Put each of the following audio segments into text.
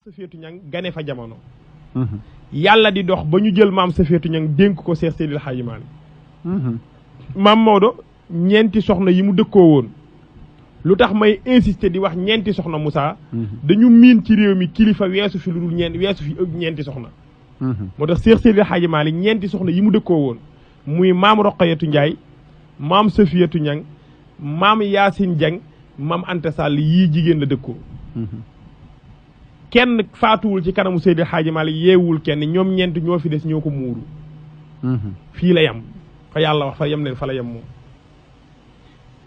Safiyatu Ñang gane fa jamono yàlla di dox ba ñu jël maam Safiyatu Ñang dénk ko Seex Seydil Haaji Maalik maam Maodo ñeenti soxna yi mu dëkkoo woon lu tax may insister di wax ñeenti soxna Moussa dañu miin ci réew mi kilifa weesu fi lu dul weesu fi ñeenti soxna moo tax Seex Seydil Haaji Maalik ñeenti soxna yi mu dëkkoo woon muy maam Roqayatu Njaay maam Safiyatu Ñang maam Yaasin Jang maam Anta Sall yii jigéen la dëkkoo kenn faatuwul ci kanamu Seydil Haaji Maalik yeewul kenn ñoom ñeent ñoo fi des ñoo ko muuru fii la yem fa yàlla wax fa yem leen fa la yem moom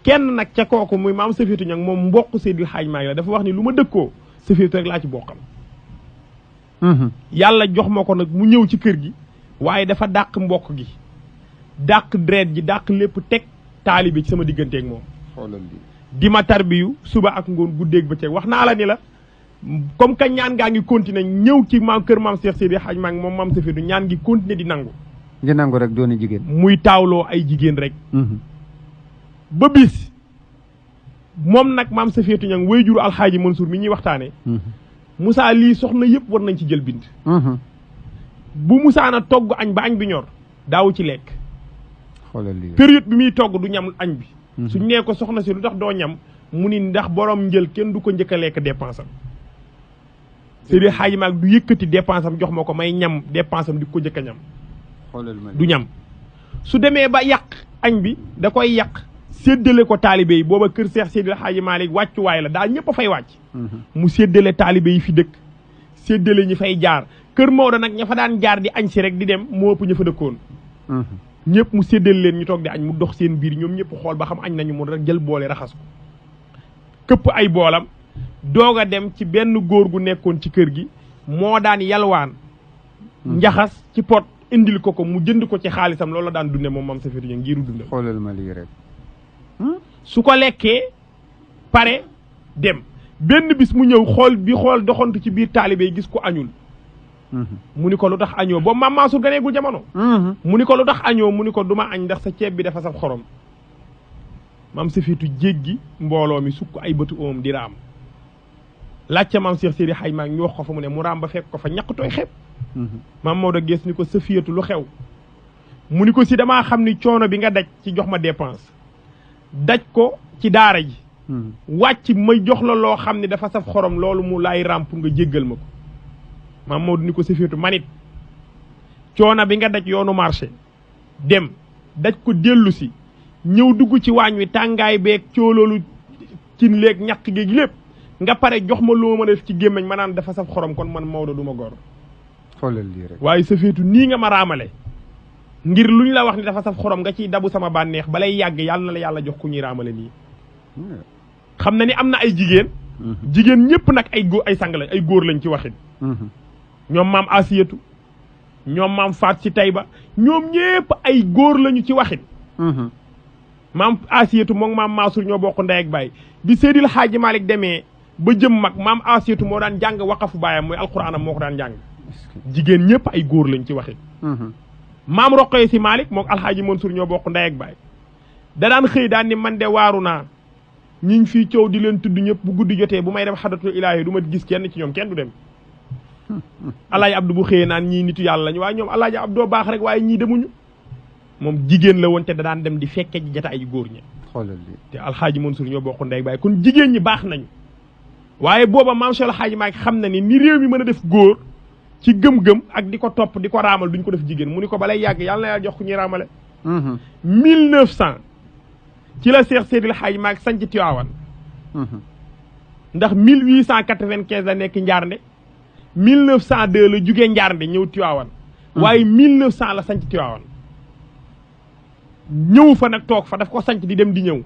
kenn nag ca kooku muy maam Safiyatu Ñang moom mbokk Seydil Haaji Maalik la dafa wax ni lu ma dëkkoo Safiyatu rek laa ci bokkal yàlla jox ma ko nag mu ñëw ci kër gi waaye dafa dàq mbokk gi dàq deret ji dàq lépp teg taalibe ci sama digganteeg moom di ma tarbiyu suba ak ngoon guddeeg bëccëg wax naa la ni la comme que ñaan ngaa ngi continuer ñëw ci maam kër maam Seex Seydi Haaji Maalik moom maam Safiyatu ñaan ngi continuer di nangu rek dooni jigéen muy taawloo ay jigéen rek ba bis moom nag maam Safiyatu Ñang way juru alxaaji Mansour mi ñuy waxtaane Moussa lii soxna yëpp war nañ ci jël bind bu Moussa na togg añ ba añ bi ñor daawu ci lekk période bi muy togg du ñam añ bi suñ nee ko soxna si lu tax doo ñam mu ni ndax borom njël kenn du ko njëkk a lekk dépense am Seydi Haaji Maalik du yëkkati dépense am jox ma ko may ñam dépense am di ko njëkk a ñam du ñam su demee ba yàq añ bi da koy yàq séddale ko taalibe yi booba kër Seex Seydi Haaji Maalik wàccuwaay la daal ñëpp a fay wàcc mu séddale taalibe yi fi dëkk séddale ñi fay jaar kër Maodo nag ña fa daan jaar di añ si rek di dem moo ëpp ña fa dëkkoon ñëpp mu séddale leen ñu toog di añ mu dox seen biir ñoom ñëpp xool ba xam añ nañu mu rek jël boole raxas ko këpp ay boolam doog a dem ci benn góor gu nekkoon ci kër gi moo daan yalwaan njaxas ci pot indil ko mu jënd ko ci xaalisam loolu la daan dunde moom maam Safiyatu Ñang ngiru dundal xoolal ma lii rek su ko lekkee pare dem benn bis mu ñëw xool doxantu ci biir taalibe yi gis ko añul mu ni ko lu tax añoo boobu maam Mansour ganeegul jamono mu ni ko lu tax añoo mu ni ko duma añ ndax sa ceeb bi dafa saf xorom maam Safiyatu jéggi mbooloo mi sukk ay bëtu oom di raam laajte maam Seex Seydi Haaji Maalik ñu wax ko fa mu ne mu raam ba fekk ko fa ñàkk tooy xeeb maam Maodo gees ni ko Safiyatu lu xew mu ni ko si damaa xam ni coono bi nga daj ci jox ma dépense daj ko ci daara ji wàcc ma jox la loo xam ne dafa saf xorom loolu mu laay raam pour nga jéggal ma ko maam Maodo ni ko Safiyatu manit coono bi nga daj yoonu marché dem daj ko dellu si ñëw dugg ci waañ wi tàngaay beeg cooloolu cin leeg ñàkk géeg lépp nga pare jox ma loo ma def ci gémmiñ ma naan dafa saf xorom kon man Maodo du ma gor xoolal lii rek waaye Safiyatu nii nga ma raamale ngir luñ la wax ni dafa saf xorom nga ciy dabu sama bànneex balay yàgg yàlla na la yàlla jox ku ñuy raamale nii xam na ni am na ay jigéen ñëpp nag ay sang lañ ay góor lañ ci waxit ñoom maam Asiyatu ñoom maam Faat ci Tayba ñoom ñëpp ay góor lañu ci waxit maam Asiyatu moom maam Mansour ñoo bokk ndey ak baay bi Seydil Haaji Maalik demee ba jëm mag maam Asiyatu moo daan jàng waqafu baayam mooy alquraanam moo ko daan jàng jigéen ñëpp ay góor lañ ci waxit maam Roqaya Si Maalik moom alxaaji Mansour ñoo bokk ndey ak baay da daan xëy daan ni man de waaru naa ñiñ fii coow di leen tudd ñëpp bu guddi jotee bu may dem xadatul ilaahi du ma gis kenn ci ñoom kenn du dem alaaji Abdu bu xëyee naan ñii nitu yàlla lañu waaye ñoom alaaji Abdoo baax rek waaye ñii demuñu moom jigéen la woon te da daan dem di fekke ji jataay yu góor ñi xoolal li te alxaaji Mansour ñoo bokk ndey ak baay kon jigéen ñi baax nañu waaye booba maam Cheikh Alxaaji Maalik xam na ni réew mi mën a def góor ci gëm-gëm ak di ko topp di ko raamal duñ ko def jigéen mu ni ko balay yàgg yàlla na yàlla jox ku ñuy raamale 1900 ci la Seex Seydil Haaji Maalik sanc Tiwaawan ndax 1895 la nekk Njaarnde 1902 la jugee Njaarnde ñëw Tiwaawan waaye 1900 la sanc Tiwaawan ñëw fa nag toog fa daf ko sanc di dem di ñëw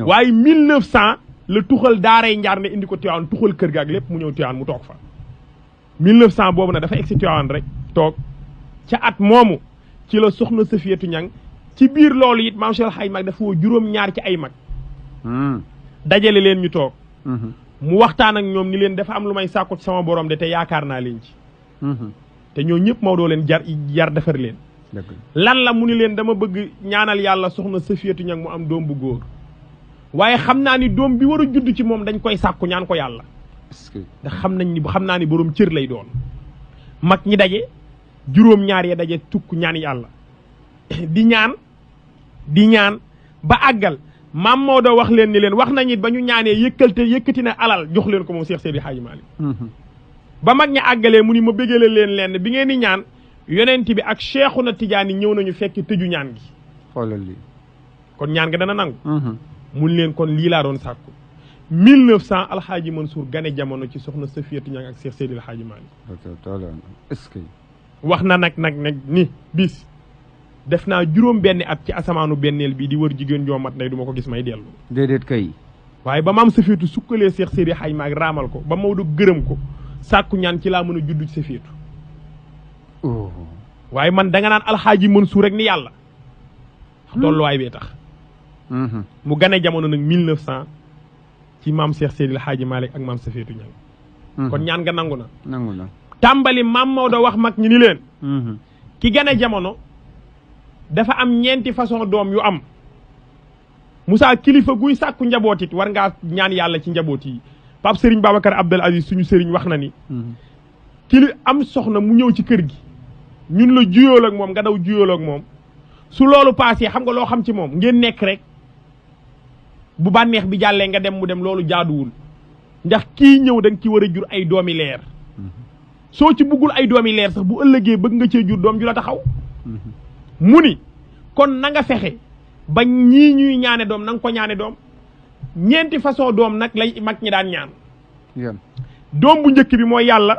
waaye 1900 la tuxal daaray Njaarnde indi ko Tiwaawan tuxal kër ga ak lépp mu ñëw Tiwaawan mu toog fa 1900 boobu nag dafa egsi Tiwaawan rek toog ca at moomu ci la soxna Safiyatu Ñang ci biir loolu it maam Cheikh Alxaaji Maalik dafa woo juróom-ñaar ci ay mag dajale leen ñu toog mu waxtaan ak ñoom ni leen dafa am lu may sàkku ci sama borom de te yaakaar naa leen ci te ñoo ñëpp Maodo leen jar defar leen lan la mu ni leen dama bëgg ñaanal yàlla soxna Safiyatu Ñang mu am doom bu góor waaye xam naa ni doom bi war a judd ci moom dañ koy sàkku ñaan ko yàlla est-ce que ndax xam naa ni borom cër lay doon mag ñi daje juróom ñaar ya daje tukk ñaan yàlla di ñaan ba àggal maam Maodo wax leen ni leen wax nañu ba ñu ñaanee yëkkati na alal jox leen ko moom Cheikh Seydi Hadji Malick ba mag ñi àggalee mu ni ma bëggale leen bi ngeen di ñaan yonent bi ak Cheikhuna Tidiane ñëw nañu fekk tëju ñaan gi xoolal lii kon ñaan nga dana nangu mun leen kon lii laa doon sàkku 1900 alxaaji Mansour gane jamono ci soxna Safiyatu Ñang ak Cheikh Seydi El Hadji Malick est-ce que wax na nag ni bis def naa juróom benn at ci asamaanu benneel bi di wër jigéen joomat nday du ma ko gis may dellu déedéet kay waaye ba maam Safiyatu sukkalee Cheikh Seydi El Hadji Malick raamal ko ba Maodo gërëm ko sàkku ñaan ci laa mën a judd ci Safiyatu waaye man da nga naan alxaaji Mansour rek ni yàlla tolluwaay bee tax mu gane jamono nag 1900 ci maam Cheikh Seydi El Hadji Malick ak maam Safiyatu Ñang kon ñaan nga nangu na tàmbali maam Maodo wax mag ñi ni leen ki gane jamono dafa am ñeenti façon doom yu am Moussa kilifa guy sàkku njaboot it war ngaa ñaan yàlla ci njaboot yi Pape Serigne Babacar Abdel Aziz suñu Serigne wax na ni am soxna mu ñëw ci kër gi ñun la juyool ak moom nga daw juyool ak moom su loolu paasee xam nga loo xam ci moom ngeen nekk rek bu bànneex bi jàllee nga dem mu dem loolu jaaduwul ndax kii ñëw da nga ci war a jur ay doomi leer soo ci buggul ay doomi leer sax bu ëllëgee bëgg nga cee jur doom ju la taxaw mu ni kon na nga fexe ba ñii ñuy ñaane doom na nga ko ñaane doom ñeenti façon doom nag lay mag ñi daan ñaan doom bu njëkk bi mooy yàlla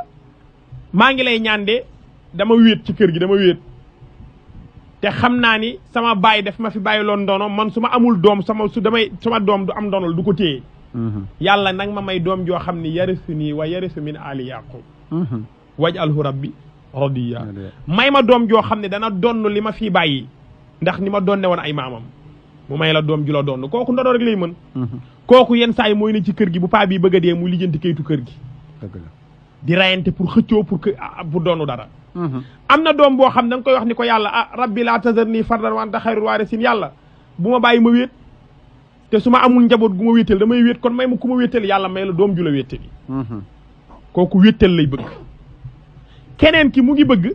maa ngi lay ñaan de dama wéet ci kër gi dama wéet te xam naa ni sama baay daf ma fi bàyyi loon ndono man su ma amul doom sama doom du am ndonol du ko téye yàlla nag ma may doom joo xam ni yarisu nii wa yarisu min ali yaqub waj'alhu rabbi radiya may ma doom joo xam ne dana donn li ma fii bàyyi ndax ni ma donne woon ay maamam mu may la doom ju la donn kooku ndono rek lay mën kooku yenn saa yi mooy ne ci kër gi bu paa bii bëgg a dee muy lijjanti kayitu kër gi di rayante pour xëccoo pour doonu dara am na doom boo xam da nga koy wax ni ko yàlla rabbi laa tazarni fardan wa anta xayrul waarisiin yàlla bu ma bàyyi ma wéet te su ma amul njaboot gu ma wéetal damay wéet kon may ma ku ma wéetal yàlla may la doom ju la wéetali kooku wéetal lay bëgg keneen ki mu ngi bëgg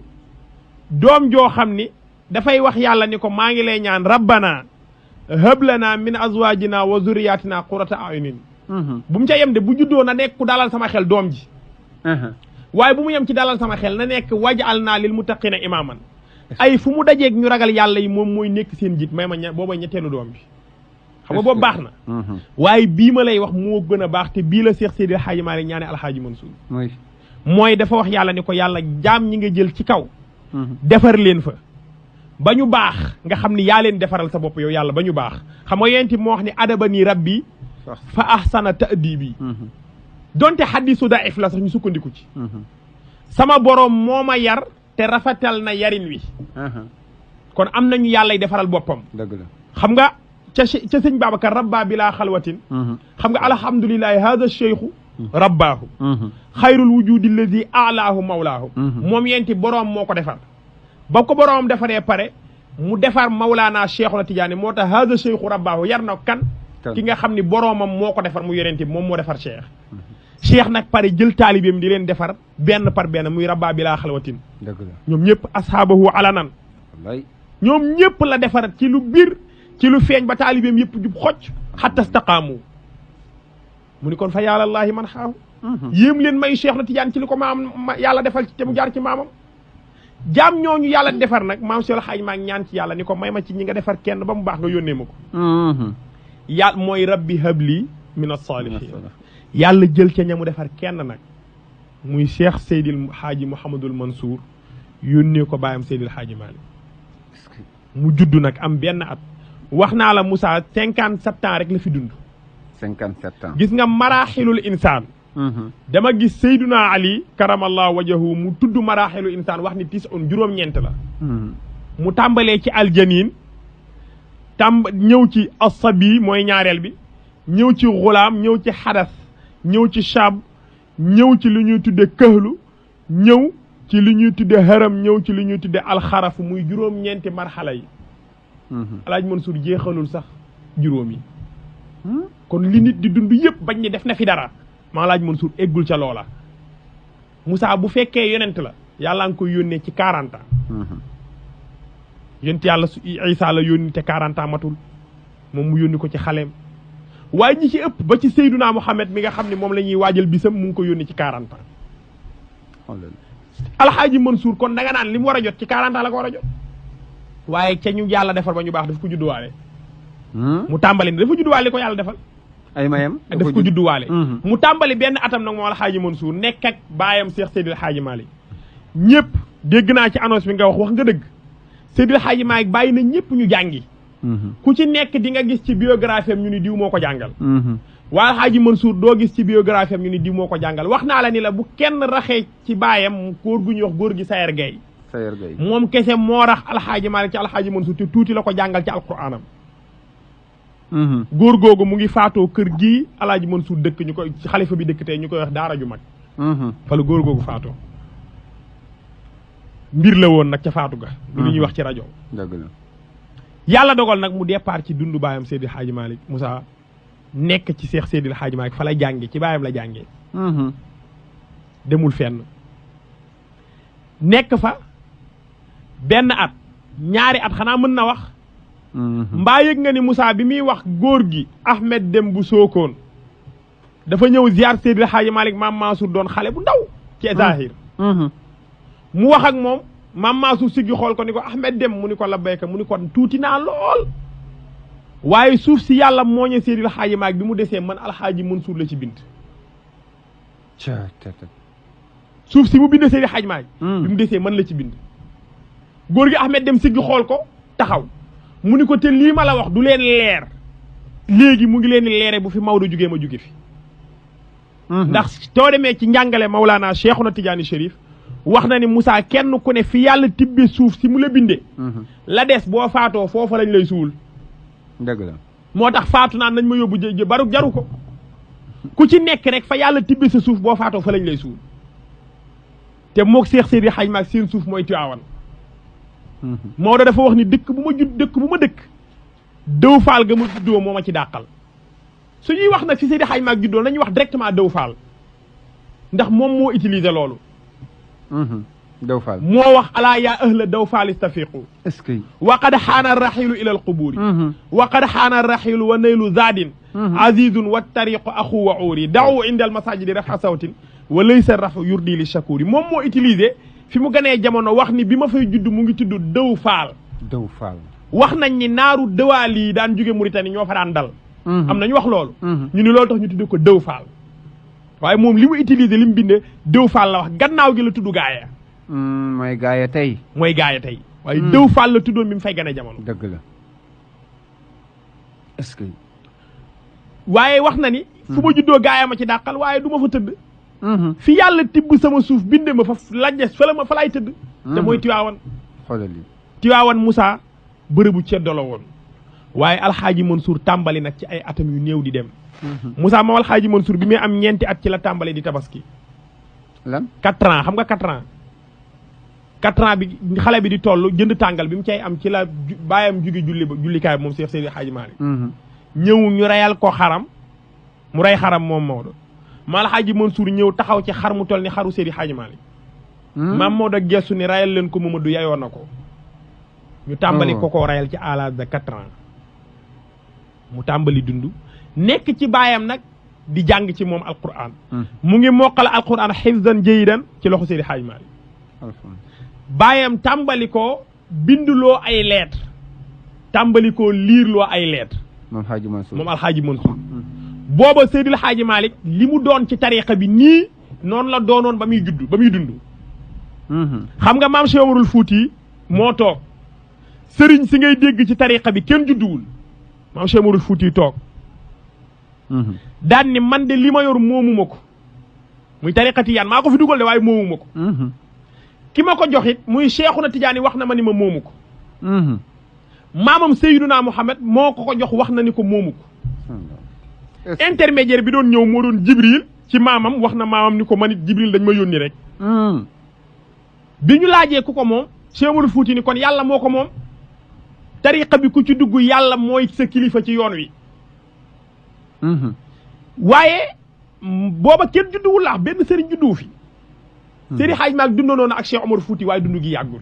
doom joo xam ni dafay wax yàlla ni ko maa ngi lay ñaan rabbana hab lana min azwajina wa zurriyatina qurrata a'yunin bu mu ca yem de bu juddoo na nekk ku dalal sama xel doom ji waaye bu mu yem ci dalal sama xel na nekk waj'alna lil muttaqina imaman ay fu mu dajeeg ñu ragal yàlla yi moom mooy nekk seen jiit may ma booba ñetteelu doom bi xam nga boobu baax na waaye bii ma lay wax moo gën a baax te bii la Cheikh Seydi El Hadji Malick ñaane Alxaaji Mansour mooy dafa wax yàlla ni ko yàlla jaam ñi nga jël ci kaw defar leen fa ba ñu baax nga xam ni yaa leen defaral sa bopp yow yàlla ba ñu baax xam nga yenti moo wax ni adabani rabbi fa ahsana ta'dibi donte xaddisu daif la sax ñu sukkandiku ci sama boroom moo ma yar te rafetal na yarin wi kon am nañu yàllay defaral boppam dëgg la xam nga ca sëñ Babacar rabba bi laa xalwatin xam nga alhamdulilahi hada cheikhu rabbaahu xayrul wujudi alladi alaahu mawlaahu moom yenti boroom moo ko defar ba ko boroomam defaree pare mu defar mawlaana Cheikhuna Tidiane moo tax hada cheikhu rabbaahu yar na kan ki nga xam ni boroomam moo ko defar mu yonente bi moom moo defar cheikh cheikh nag pare jël taalibeem di leen defar benn par benn muy rabba bi laa xalwatin dëgg la ñoom ñëpp ashaabahu alanan wallaay ñoom ñëpp la defar ci lu biir ci lu feeñ ba taalibeem yëpp jub xocc xatta staqaamu mu ni kon fa yàllallaahi man xaahu yéem leen may Cheikh na Tidiane ci li ko maam yàlla defal ci te mu jaar ci maamam jaam ñooñu yàlla defar nag maam Cheikh xaaj maa ngi ñaan ci yàlla ni ko may ma ci ñi nga defar kenn ba mu baax nga yónnee ma ko yàlla mooy rabbi habli min as-saalihiin yàlla jël ca ñamu defar kenn nag muy Cheikh Seydil Hadji Mouhamadul Mansour yónnee ko baayam Seydil Hadji Malick mu judd nag am benn at wax naa la Moussa 57 ans rek la fi dund 57 ans gis nga maraaxilul insaan dama gis Seyduna Ali karamallahu wajahu mu tudd maraaxilul insaan wax ni juróom-ñeent la mu tàmbalee ci aljaniin ñëw ci asabi mooy ñaareel bi ñëw ci xulaam ñëw ci xadas ñëw ci shab ñëw ci li ñuy tudde këhlu ñëw ci li ñuy tudde haram ñëw ci li ñuy tudde alxaraf muy juróom-ñeenti marxala yi Alaaj Mansour jeexalul sax juróom yi kon li nit di dund yëpp bañ ni def na fi dara Maam Alaaji Mansour eggul ca loola Moussa bu fekkee yonent la yàlla nga koy yónnee ci 40 ans yonent yàlla Isa la yónni te 40 ans matul moom mu yónni ko ci xaleem waaye ñi ci ëpp ba ci Seydunaa Muhammad mi nga xam ne moom la ñuy waajal bisam mu ngi ko yónni ci 40 ans Alxaaji Mansour kon da nga naan li mu war a jot ci 40 ans la ko war a jot waaye ca ñu yàlla defal ba ñu baax daf ko judduwaale mu tàmbali ne dafa judduwaale li ko yàlla defal ay mayam daf ko judduwaale mu tàmbali benn atam nag moom Alxaaji Mansour nekk ak baayam Cheikh Seydil Hadji Malick ñëpp dégg naa ci annonce bi nga wax nga dëgg Seydil Hadji Malick bàyyi na ñëpp ñu jàngi ku ci nekk di nga gis ci biographie am ñu ni diw moo ko jàngal waaye Alxaaji Mansour doo gis ci biographie am ñu ni diw moo ko jàngal wax naa la ni la bu kenn raxee ci baayam góor gu ñuy wax góor gi Sayer Gueye moom kese moo rax Alxaaji Malick ci Alxaaji Mansour te tuuti la ko jàngal ci alquraanam góor googu mu ngi faatoo kër gii Alxaaji Mansour dëkk ñu koy xalifa bi dëkk tey ñu koy wax daara ju mag fa la góor googu faatoo mbir la woon nag ca faatu ga du lu ñuy wax ci rajo dëgg la yàlla dogal nag mu départ ci dundu baayam Seydil Hadji Malick Moussa nekk ci Seex Seydil Hadji Malick fa la jànge ci baayam la jàngee demul fenn nekk fa benn at ñaari at xanaa mën na wax mbaa yëg nga ni Moussa bi muy wax góor gi Ahmed Dem bu Sookoon dafa ñëw ziar Seydil Hadji Malick Maam Mansour doon xale bu ndaw ci zahir mu wax ak moom Maam Mansour siggi xool ko ni ko Ahmed Dem mu ni ko labbayka mu ni ko tuuti naa lool waaye suuf si yàlla mooñe Seydil Hadji Malick bi mu desee man Alxaaji Mansour la ci bind suuf si mu bind Seydil Hadji Malick bi mu desee man la ci bind góor gi Ahmed Dem siggi xool ko taxaw mu ni ko te lii ma la wax du leen leer léegi mu ngi leen di leere bu fi Maodo jugee ma juge fi ndax too demee ci njàngale Mawlaana Cheikhuna Tidiane Chérif wax na ni Moussa kenn ku ne fi yàlla tibbe suuf si mu la bindee la des boo faatoo foofa lañ lay suul dëgg la moo tax faatu naan nañ ma yóbbu jë baru jaru ko ku ci nekk rek fa yàlla tibbe sa suuf boo faatoo fa lañ lay suul te moog Seex Seydi Hadji Malick seen suuf mooy Tiwaawan Maodo dafa wax ni dëkk bu ma dëkk dëw faal ga ma juddoo moo ma ci dàqal su ñuy wax nag fi Seydi Hadji Malick juddoo nañuy wax directement dëw faal ndax moom moo utiliser loolu daw faal moo wax alaa yaa ahla daw faal istafiqu est-ce que wa qad xaana raxilu ila alqubuuri wa qad xaana raxilu wa naylu zaadin azizun wa tariqu axu wa uuri daw inda al masajidi rafa sawtin wa laysa rafu yurdi li shakuuri moom moo utilisé fi mu gënee jamono wax ni bi ma fay judd mu ngi tudd dëw faal wax nañ ni naaru dëwaal yi daan jóge Mauritanie ñoo fa daan dal am nañu wax loolu ñu ni loolu tax ñu tudd ko dëw faal waaye moom li mu utilisé li mu bindee dëw faal la wax gannaaw gi la tudd gaaya mooy gaaya tey waaye dëw faal la tuddoon bi mu fay gën a jamono dëgg la est-ce que waaye wax na ni fu ma juddoo gaaya ma ci dàqal waaye du ma fa tëdd fi yàlla tibb sama suuf binde ma fa lajjes fa laay tëdd te mooy Tiwaawan xoolal li Tiwaawan Moussa bërëbu ceddo la woon waaye Alxaaji Mansour tàmbali nag ci ay atam yu néew di dem Moussa moom Alxaaji Mansour bi muy am ñeenti at ci la tàmbali di tabaski lan 4 ans xam nga 4 ans 4 ans bi xale bi di toll jënd tàngal bi mu cay am ci la bàyyam jóge jullikaay moom Seex Seydi Hadji Malick ñëw ñu reyal ko xaram mu rey xaram moom Maodo ma Alxaaji Mansour ñëw taxaw ci xar mu toll ni xaru Seydi Hadji Malick maam Maodo gestu ni rayal leen ko Mamadou yayoon na ko ñu tàmbali ko rayal ci à l'âge de 4 ans mu tàmbali dund nekk ci baayam nag di jàng ci moom alquran mu ngi moqal alquran xifzan jayidan ci loxo Seydi Hadji Malick baayam tàmbali ko binduloo ay lettre tàmbali ko liirloo ay lettre moom Alxaaji Mansour booba Seydil Hadji Malick li mu doon ci tariqa bi nii noonu la doonoon ba muy dund xam nga maam Cheikh Omarul Fuuti moo toog sëriñ si ngay dégg ci tariqa bi kenn judduwul maam Cheikh Omarul Fuuti toog daan ni man de li ma yor moomuma ko muy tariqa Tijaan maa ko fi dugal de waaye moomuma ko ki ma ko joxit muy Cheikhuna Tijaani wax na ma ni ma moomu ko maamam Seydina Muhammad moo ko jox wax na ni ko moomu ko intermédiaire bi doon ñëw moo doon Jibril ci maamam wax na maamam ni ko man it Jibril dañ ma yónni rek bi ñu laajee ku ko moom Cheikh Omarul Fuuti ni kon yàlla moo ko moom tariqa bi ku ci dugg yàlla mooy sa kilifa ci yoon wi waaye booba kenn judduwul laax benn sëriñ judduwu fi Seydi Hadj Malick dundoon na ak Cheikh Omar Fouti waaye dund gi yàggul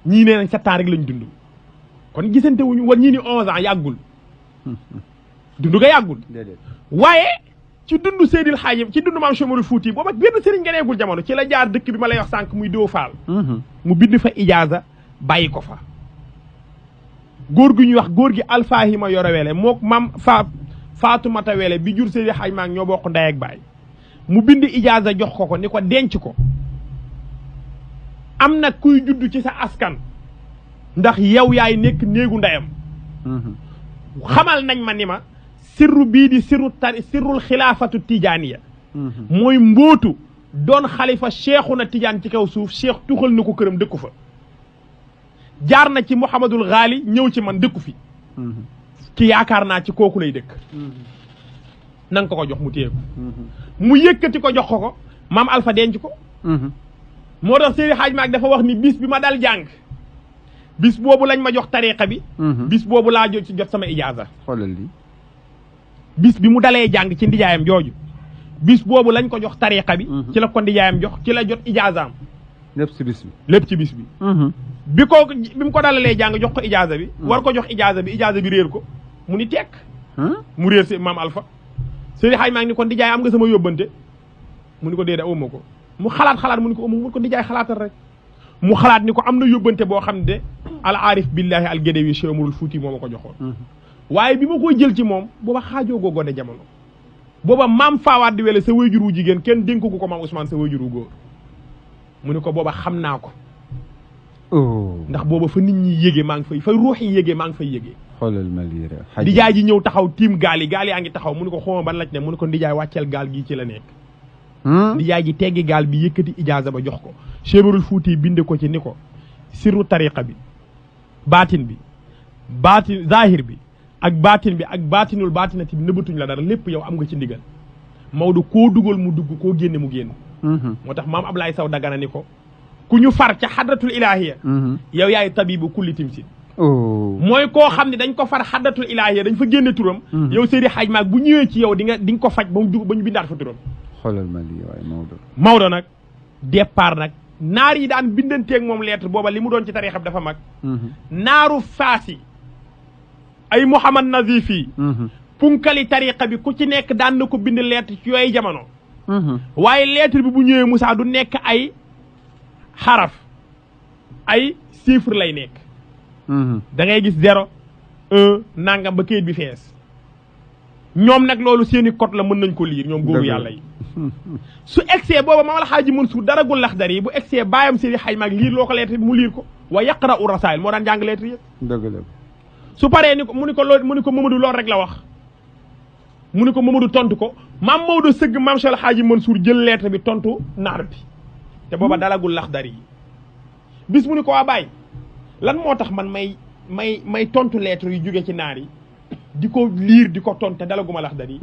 ñii nee nañ 7 ans rek lañ dund kon gisante wuñu war ñii ni 11 ans yàggul dund ga yàggul waaye ci dund Seydil Hadj ci dund maam Cheikh Omar Fouti booba benn sëriñ ganeegul jamono ci la jaar dëkk bi ma lay wax sànq muy Dóo Faal mu bind fa ijaaza bàyyi ko fa góor gu ñuy wax góor gi Alfahima Yoro Wele mook maam Faatumata Wele bi jur Seydi Hadj Malick ñoo bokk ndey ak baay mu bind ijaaza jox ko ni ko denc ko am na kuy judd ci sa askan ndax yow yaay nekk néegu ndeyam xamal nañ ma ni ma sirru bii di sirrul xilaafatu tijaaniya mooy mbóotu doon xalifa Cheikhuna Tijaan ci kaw suuf cheikh tuxal na ko këram dëkku fa jaar na ci Mouhamadul Ghali ñëw ci man dëkku fi ki yaakaar naa ci kooku lay dëkk nanga ko jox mu téye ko mu yëkkati ko jox ko maam Alpha denc ko moo tax Seydi Hadj Malick dafa wax ni bis bi ma dal jàng bis boobu lañ ma jox tariqa bi bis boobu laa jot ci jot sama ijaaza xoolal li bis bi mu dalee jàng ci ndijaayam jooju bis boobu lañ ko jox tariqa bi ci la ko ndijaayam jox ci la jot ijaazaam lépp ci bis bi lépp ci bis bi bi mu ko dalalee jàng jox ko ijaaza bi war ko jox ijaaza bi réer ko mu ni tekk mu réer si maam Alpha Seydi Hadj Malick ni ko ndijaay am nga sama yóbbante mu ni ko déedéet awuma ko mu xalaat mu ni ko mu ko ndijaay xalaatal rek mu xalaat ni ko am na yóbbante boo xam ne al aarif billahi al Gédéwi Cheikh Omarul Fouti moo ma ko joxoon waaye bi ma koy jël ci moom booba xaajoo goo gone jamono booba maam Fawade Wele sa wayjur wu jigéen kenn dénku ko maam Ousmane sa wayjur wu góor mu ni ko booba xam naa ko ndax booba fa nit ñi yégee maa ngi fay fa ruux yi yégee maa ngi fay yégee xoolal ma lii rek ndijaay ji ñëw taxaw tiim gaal yi yaa ngi taxaw mu ni ko xooma ban laaj ne mu ni ko ndijaay wàcceel gaal gii ci la nekk ndijaay ji teggi gaal bi yëkkati ijaaza ba jox ko Cheikh Omarul Fouti binde ko ci ni ko sirru tariqa bi baatin zahir bi ak baatinul baatinati bi nëbbatuñ la dara lépp yow am nga ci ndigal Maodo koo dugal mu dugg koo génne mu génn moo tax maam Ablaye Sow Dagana ni ko ku ñu far ca xadratul ilahiya yow yaay tabibu kulli timsin mooy koo xam ne dañ ko far xadratul ilahiya dañ fa génne turam yow Seydi Hadj Malick bu ñëwee ci yow di nga ko faj ba mu dugg ba ñu bindaat fa turam xoolal ma lii waaye Maodo nag départ nag naar yi daan bindanteeg moom lettre booba li mu doon ci tarixa bi dafa mag naaru faas yi ay Mouhamad Nazif yi punkali tariqa bi ku ci nekk daan na ko bind lettre ci yooyu jamono waaye lettre bi bu ñëwee Moussa du nekk ay xaraf ay chiffre lay nekk da ngay gis 0 1 nangam ba kayit bi fees ñoom nag loolu seeni code la mën nañ ko liir ñoom góoru yàlla yi su egsee booba Maam Alxaaji Mansuur daragul laxdar yi bu egsee bàyyam Seydi Hadj Malick liir loo ko lettre bi mu liir ko wa yaqra'u rasail moo daan jàng lettre yëpp dëgg la su paree ni ko mu ni ko Mamadou loolu rek la wax mu ni ko Mamadou tontu ko maam Maodo sëgg maam Cheikh Alxaaji Mansuur jël lettre bi tontu naar bi te booba dalagul laxdar yi bis mu ni ko waa bàyyi lan moo tax man may tontu lettre yu jóge ci naar yi di ko liir di ko tontu te dalaguma laxdar yi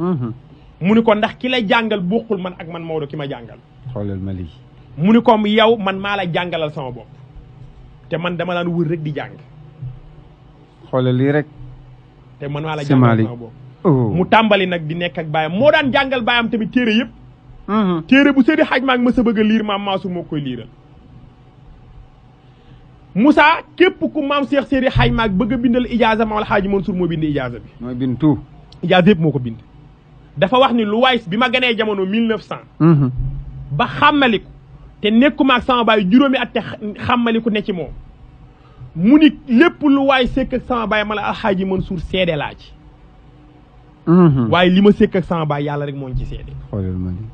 mu ni ko ndax ki la jàngal bokkul man ak man Maodo ki ma jàngal xoolal ma lii mu ni ko yow man maa la jàngalal sama bopp te man dama daan wër rek di jàng xoolal lii rek te man maa la jàngalal sama bopp mu tàmbali nag di nekk ak baayam moo daan jàngal baayam tamit téere yëpp téere bu Seydi Hadj Malick ma sa bëgg a liir maam Mansour moo koy liiral Moussa képp ku maam Cheikh Seydi Hadj Malick bëgg a bindal ijaaza maam Alxaaji Mansour moo bind ijaaza bi mooy bind tout ijaaza yëpp moo ko bind dafa wax ni lu waay bi ma ganee jamono 1900 ba xàmmaliku te nekkuma ak sama baay juróomi at te xàmmaliku ne ci moom mu ni lépp lu waay sekk ak sama baay ma la Alxaaji Mansour seede laa ci waaye li ma sekk ak sama baay yàlla rek moo ci seede xoolal ma lii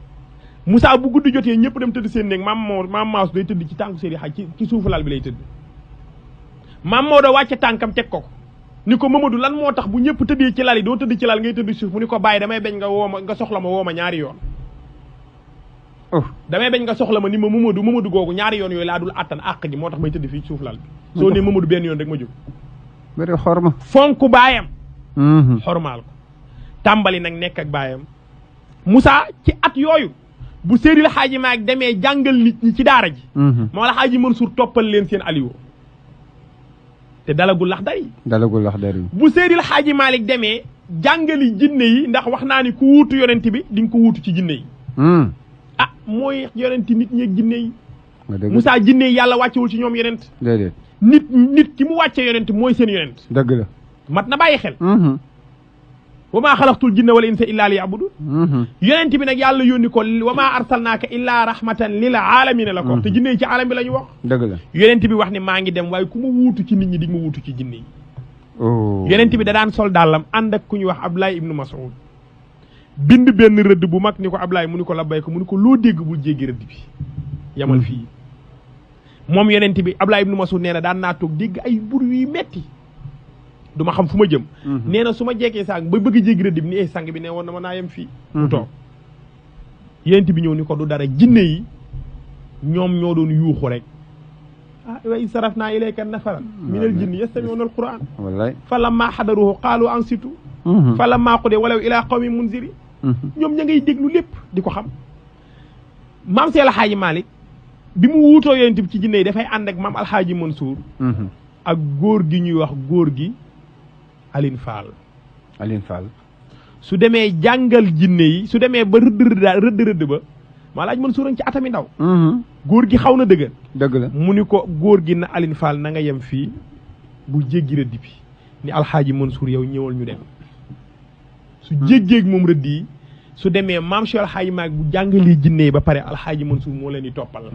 Moussa bu guddi jotee ñëpp dem tëdd seen néeg maam Maodo day tëdd ci tànku Seydi Hadj ci suufu lal bi lay tëdd maam Maodo wàcce tànkam teg ko ni ko Mamadou lan moo tax bu ñëpp tëddee ci lal yi doo tëdd ci lal ngay tëdd suuf mu ni ko bàyyi damay bañ nga soxla ma woo ma ñaari yoon damay bañ nga soxla ma ni ma Mamadou googu ñaari yoon yooyu laa dul attan àq ji moo tax may tëdd fii suuf lal bi soo ne Mamadou benn yoon rek ma jóg bëri xorma fonk baayam xormaal ko tàmbali nag nekk ak baayam Moussa ci at yooyu bu Seydil Hadji Malick demee jàngal nit ñi ci daara ji moo la Hadji Mansour toppal leen seen aliwo te dalagul Laxdari dalagul Laxdari bu Seydil Xaaji Malick demee jàngali jinne yi ndax wax naa ni ku wuutu yonent bi di nga ko wuutu ci jinne yi ah mooy yonent nit ñeeg jinne yi Moussa jinne yi yàlla wàccewul ci ñoom yonent déedéet nit ki mu wàcce yonent mooy seen yonent dëgg la mat na bàyyi xel wa maa xalaqtul jinna wal insa illa liya'budun yonent bi nag yàlla yónni ko wa maa arsalnaaka illa rahmatan lil aalamiina la ko wax te jinne yi ci aalam bi la ñu wax dëgg la yonent bi wax ne maa ngi dem waaye ku ma wuutu ci nit ñi di ma wuutu ci jinne yi yonent bi da daan sol dàllam ànd ak ku ñuy wax Ablaye ibnu Mas'ud bind benn rëdd bu mag ni ko Ablaye mu ni ko labbay ko mu ni ko loo dégg bul jéggi rëdd bi yamal fii moom yonent bi Ablaye ibnu Mas'ud nee na daan naa toog dégg ay bur yu metti du ma xam fu ma jëm nee na su ma jekkee sang ba bëgg jéggi rëdd bi ni sang bi ne woon na ma naa yem fii mu toog yonent bi ñëw ni ko du dara jinne yi ñoom ñoo doon yuuxu rek ah wa iz sarafnaa ilayka nafaran minal jinni yastami'uuna al-qur'aan wallaay falammaa hadaruhu qaalu ansitu falammaa qudiya walaw ilaa qawmin munzirin ñoom ña ngay déglu lépp di ko xam maam si alxaaji Malick bi mu wuutoo yonent bi ci jinne yi dafay ànd ak maam alxaaji Mansour ak góor gi ñuy wax góor gi Aline Fall su demee jàngal jinne yi su demee ba rëdd ba maa laaj Mansour ci atami ndaw góor gi xaw na dëgër dëgg la mu ni ko góor gi na Aline Fall na nga yem fii bu jéggi rëdd bi ni alxaaji Mansour yow ñëwal ñu dem su jéggeeg moom rëdd yi su demee maam Cheikh alxaaji Malick bu jàngalee jinne yi ba pare alxaaji Mansour moo leen di toppalaat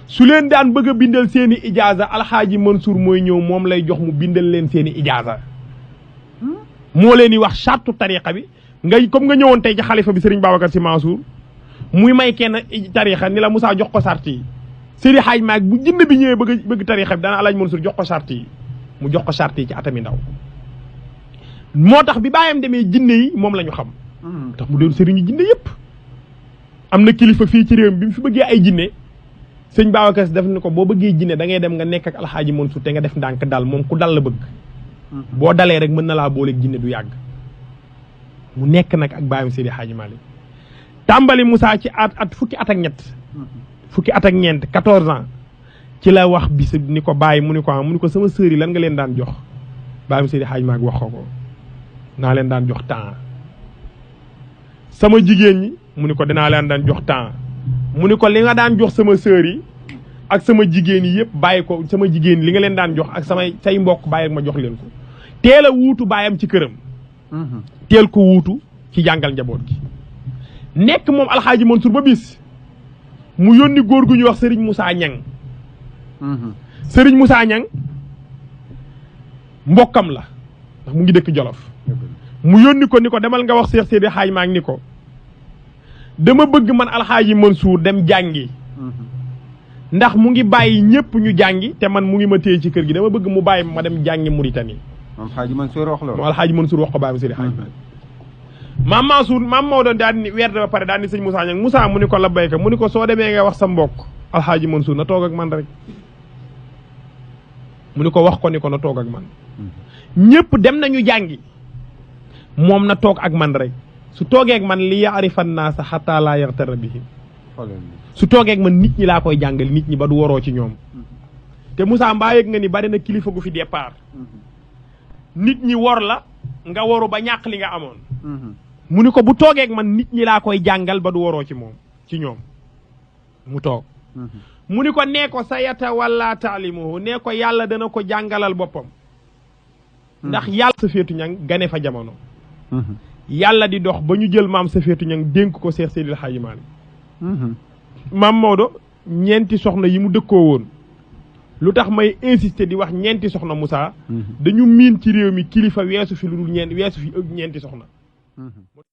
su leen daan bëgg a bindal seeni ijaaza alxaaji Mansour mooy ñëw moom lay jox mu bindal leen seeni ijaaza moo leen di wax sartu tariqa bi comme nga ñëwoon tey ci xalifa bi Serigne Babacar Sy Mansour muy may kenn tariqa ni la Moussa jox ko sart yi Seydi Hadj Malick bu jinne bi ñëwee bëgg tariqa bi dana alaaji Mansour jox ko sart yi mu jox ko sart yi ci atami ndaw moo tax bi bàyyam demee jinne yi moom la ñu xam tax mu doon sëriñu jinne yëpp am na kilifa fii ci réew mi bi mu fi bëggee ay jinne sëñ Babacar Sy def ni ko boo bëggee jinne da ngay dem nga nekk ak alxaaji Mansour te nga def ndànk dal moom ku dal la bëgg boo dalee rek mën na laa booleeg jinne du yàgg mu nekk nag ak bàyyam Seydi Hadji Malick tàmbali Moussa ci fukki at ak ñett fukki at ak ñeent 14 ans ci la wax bis ni ko bàyyi mu ni ko sama sœur yi lan nga leen daan jox bàyyam Seydi Hadji Malick wax ko naa leen daan jox temps sama jigéen ñi mu ni ko dinaa leen daan jox temps mu ni ko li nga daan jox sama sœur yi ak sama jigéen yi yëpp bàyyi ko sama jigéen li nga leen daan jox ak say mbokk bàyyi ak ma jox leen ko teel a wuutu bàyyam ci këram teel ko wuutu ci jàngal njaboot gi nekk moom alxaaji Mansour ba bis mu yónni góor gu ñuy wax Serigne Moussa Niang Serigne Moussa Niang mbokkam la ndax mu ngi dëkk Jolof mu yónni ko ni ko demal nga wax Cheikh Seydi Hadji Malick ni ko dama bëgg man alxaaji Mansour dem jàngi ndax mu ngi bàyyi ñëpp ñu jàngi te man mu ngi ma téye ci kër gi dama bëgg mu bàyyi ma dem jàngi Mauritanie moom Hadji Mansour wax loolu moom alxaaji Mansour wax ko bàyyi ma Seydi Hadji Malick maam Mansour maam Maodo daal ni weer ba pare daal ni sëñ Moussa Niang Moussa mu ni ko la béykat mu ni ko soo demee nga wax sa mbokk alxaaji Mansour na toog ak man rek mu ni ko wax ko ni ko na toog ak man ñëpp dem nañu jàngi moom na toog ak man rek su toogee ak man li yaarifan naasa xataa laa yaxtara bihim su toogee ak man nit ñi laa koy jàngal nit ñi ba du waroo ci ñoom te Moussa mbaa yëg nga ni bari na kilifa gu fi départ nit ñi wor la nga waru ba ñàkk li nga amoon mu ni ko bu toogee ak man nit ñi laa koy jàngal ba du waroo ci moom ci ñoom mu toog mu ni ko nee ko sa yata wala taalimuhu nee ko yàlla dana ko jàngalal boppam ndax yàlla Safiyatu Ñang gane fa jamono yàlla di dox ba ñu jël maam Safiyatu Ñang dénk ko Seex Seydil Hadji Malick maam Maodo ñeenti soxna yi mu dëkkoo woon lu tax may insister di wax ñeenti soxna Moussa dañu miin ci réew mi kilifa weesu fi lu dul weesu fi ñeenti soxna